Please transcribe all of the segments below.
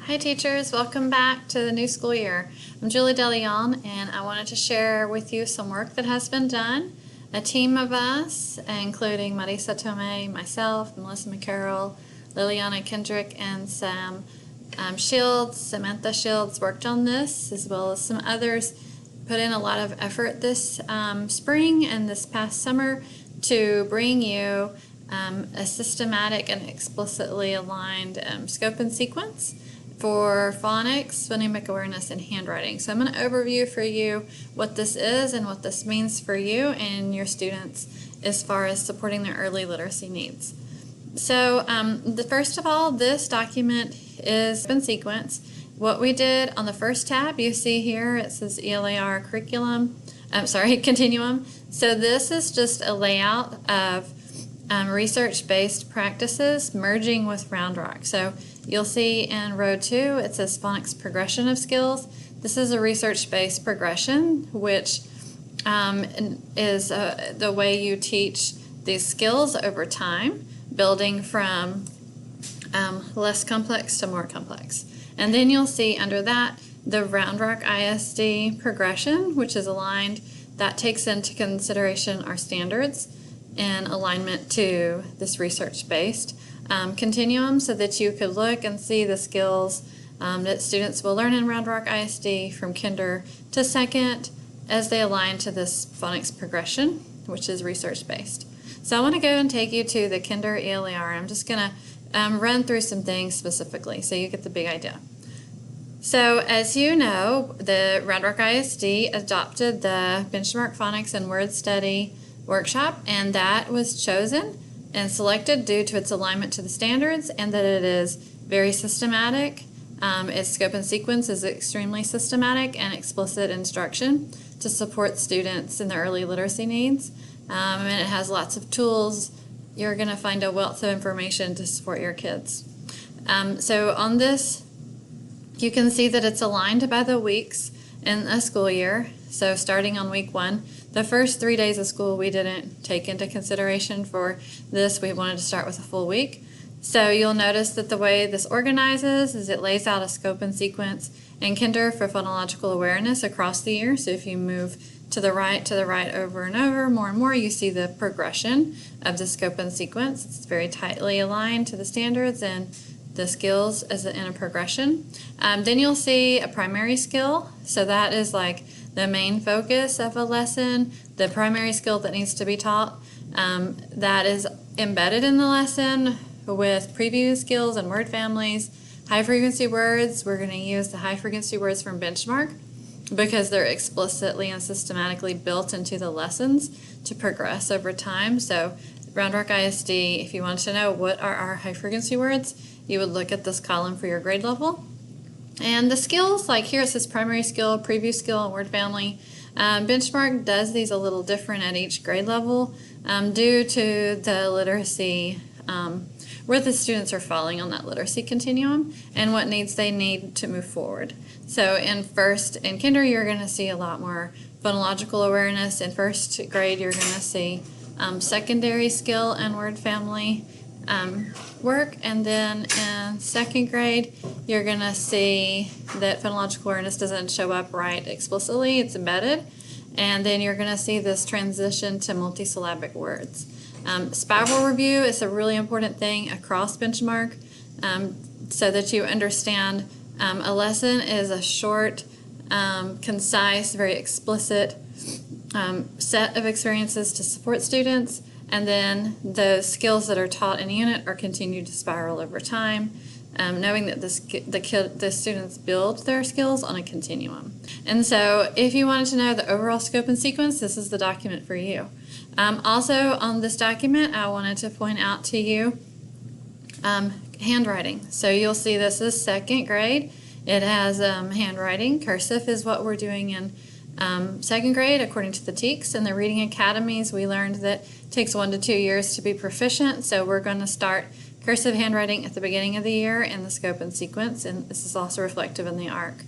Hi teachers, welcome back to the new school year. I'm Julie DeLeon and I wanted to share with you some work that has been done. A team of us, including Marisa Tomei, myself, Melissa McCarroll, Liliana Kendrick, and Sam Shields, Samantha Shields worked on this, as well as some others put in a lot of effort this spring and this past summer to bring you a systematic and explicitly aligned scope and sequence for phonics, phonemic awareness, and handwriting. So I'm going to overview for you what this is and what this means for you and your students as far as supporting their early literacy needs. So first of all, this document is in sequence. What we did on the first tab, you see here, it says ELAR continuum. So this is just a layout of research-based practices merging with Round Rock. So you'll see in row 2, it says Phonics Progression of Skills. This is a research-based progression, which is the way you teach these skills over time, building from less complex to more complex. And then you'll see under that the Round Rock ISD progression, which is aligned. That takes into consideration our standards in alignment to this research-based continuum, so that you could look and see the skills that students will learn in Round Rock ISD from kinder to second as they align to this phonics progression, which is research-based. So I want to go and take you to the kinder ELAR. I'm just going to run through some things specifically so you get the big idea. So as you know, the Round Rock ISD adopted the Benchmark Phonics and Word Study workshop, and that was chosen and selected due to its alignment to the standards and that it is very systematic. Its scope and sequence is extremely systematic and explicit instruction to support students in their early literacy needs. And it has lots of tools. You're going to find a wealth of information to support your kids. So on this, you can see that it's aligned by the weeks in a school year. So starting on week 1, the first 3 days of school we didn't take into consideration for this. We wanted to start with a full week. So you'll notice that the way this organizes is it lays out a scope and sequence in kinder for phonological awareness across the year. So if you move to the right over and over, more and more, you see the progression of the scope and sequence. It's very tightly aligned to the standards and the skills as in a progression. Then you'll see a primary skill. So that is like the main focus of a lesson, the primary skill that needs to be taught. That is embedded in the lesson with preview skills and word families. High frequency words, we're going to use the high frequency words from Benchmark because they're explicitly and systematically built into the lessons to progress over time. So Round Rock ISD, if you want to know what are our high frequency words, you would look at this column for your grade level. And the skills, like here it says primary skill, preview skill, and word family. Benchmark does these a little different at each grade level due to the literacy, where the students are falling on that literacy continuum and what needs they need to move forward. So in kinder, you're going to see a lot more phonological awareness. In first grade, you're going to see secondary skill and word family work, and then in second grade you're going to see that phonological awareness doesn't show up right explicitly, it's embedded, and then you're going to see this transition to multisyllabic words. Spiral review is a really important thing across Benchmark, so that you understand a lesson is a short, concise, very explicit set of experiences to support students, and then the skills that are taught in a unit are continued to spiral over time, knowing that the students build their skills on a continuum. And so if you wanted to know the overall scope and sequence, this is the document for you. Also on this document, I wanted to point out to you handwriting. So you'll see this is second grade. It has handwriting. Cursive is what we're doing in second grade according to the TEKS. In the reading academies, we learned that it takes 1 to 2 years to be proficient. So we're going to start cursive handwriting at the beginning of the year in the scope and sequence, and this is also reflective in the ARC.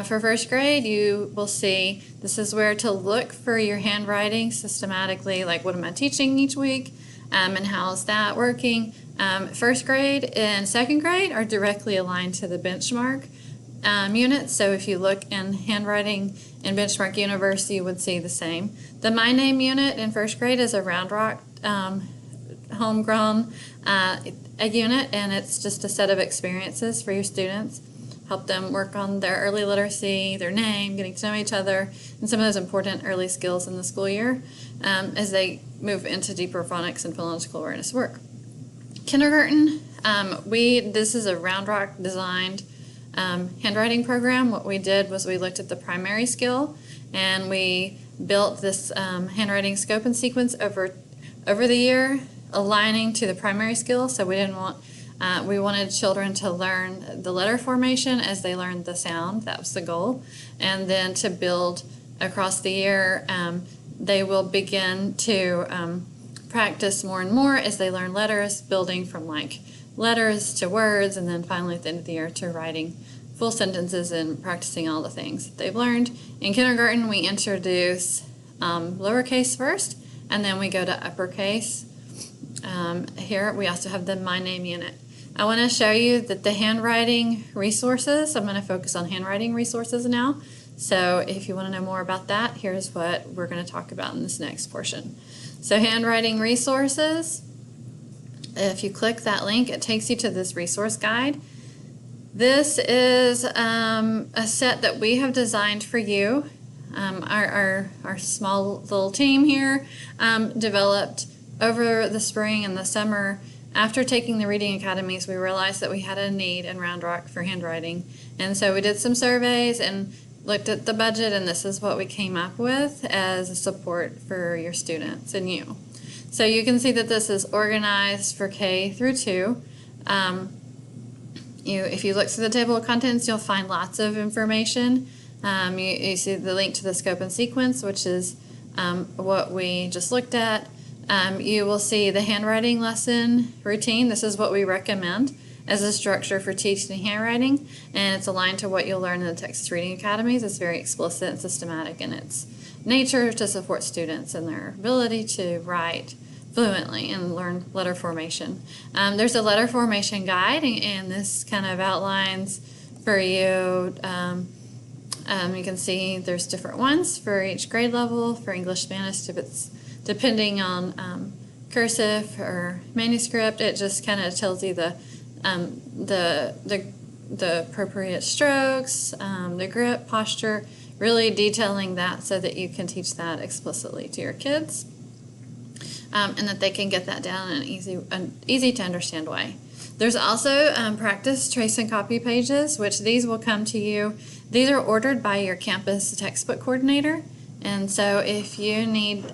For first grade, you will see this is where to look for your handwriting systematically, like what am I teaching each week, and how is that working. First grade and second grade are directly aligned to the benchmark units. So if you look in Handwriting in Benchmark Universe, you would see the same. The My Name unit in first grade is a Round Rock homegrown a unit, and it's just a set of experiences for your students. Help them work on their early literacy, their name, getting to know each other, and some of those important early skills in the school year as they move into deeper phonics and phonological awareness work. Kindergarten, this is a Round Rock designed handwriting program. What we did was we looked at the primary skill, and we built this handwriting scope and sequence over the year, aligning to the primary skill. So we wanted children to learn the letter formation as they learned the sound. That was the goal. And then to build across the year, they will begin to practice more and more as they learn letters, building from like letters to words, and then finally at the end of the year to writing full sentences and practicing all the things that they've learned. In kindergarten, we introduce lowercase first, and then we go to uppercase. Here we also have the My Name unit. I want to show you that the handwriting resources, I'm going to focus on handwriting resources now. So if you want to know more about that, here's what we're going to talk about in this next portion. So handwriting resources, if you click that link, it takes you to this resource guide. This is a set that we have designed for you. Our small little team here developed over the spring and the summer. After taking the reading academies, we realized that we had a need in Round Rock for handwriting. And so we did some surveys and looked at the budget, and this is what we came up with as a support for your students and you. So you can see that this is organized for K through 2. If you look through the table of contents, you'll find lots of information. You see the link to the scope and sequence, which is what we just looked at. You will see the handwriting lesson routine. This is what we recommend as a structure for teaching handwriting, and it's aligned to what you'll learn in the Texas Reading Academies. It's very explicit and systematic in its nature to support students and their ability to write fluently and learn letter formation. There's a letter formation guide, and this kind of outlines for you. You can see there's different ones for each grade level. For English, Spanish, if it's depending on cursive or manuscript, it just kind of tells you the appropriate strokes, the grip, posture, really detailing that so that you can teach that explicitly to your kids, and that they can get that down in an easy to understand way. There's also practice, trace, and copy pages, which these will come to you. These are ordered by your campus textbook coordinator, and so if you need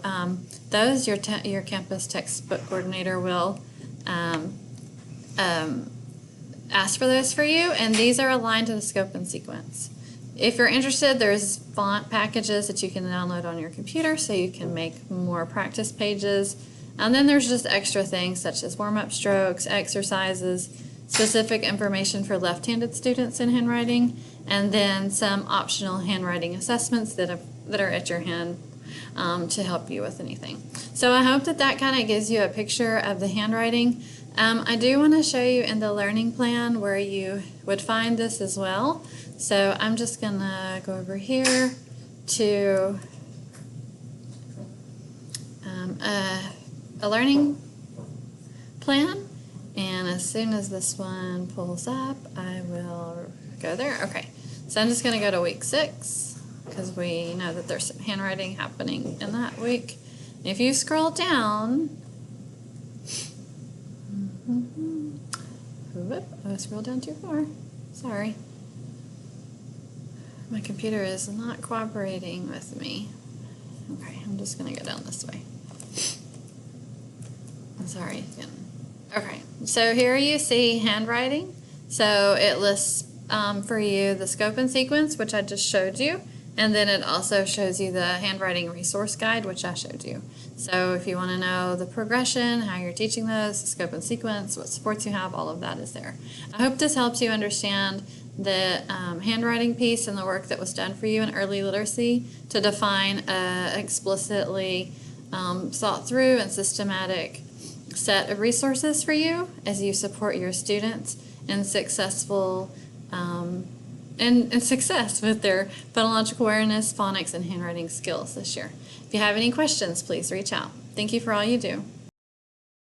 those, your campus textbook coordinator will ask for those for you, and these are aligned to the scope and sequence. If you're interested, there's font packages that you can download on your computer so you can make more practice pages. And then there's just extra things such as warm-up strokes, exercises, specific information for left-handed students in handwriting, and then some optional handwriting assessments that are at your hand to help you with anything. So I hope that kind of gives you a picture of the handwriting. I do want to show you in the learning plan where you would find this as well. So I'm just going to go over here to a learning plan, and as soon as this one pulls up, I will go there. Okay, so I'm just going to go to week 6 because we know that there's some handwriting happening in that week. If you scroll down, whoop, I scrolled down too far. Sorry. My computer is not cooperating with me. Okay, I'm just going to go down this way. I'm sorry again. Okay, so here you see handwriting. So it lists for you the scope and sequence, which I just showed you, and then it also shows you the handwriting resource guide, which I showed you. So if you want to know the progression, how you're teaching those, the scope and sequence, what supports you have, all of that is there. I hope this helps you understand the handwriting piece and the work that was done for you in early literacy to define explicitly thought through and systematic set of resources for you as you support your students in successful and success with their phonological awareness, phonics, and handwriting skills this year. If you have any questions, please reach out. Thank you for all you do.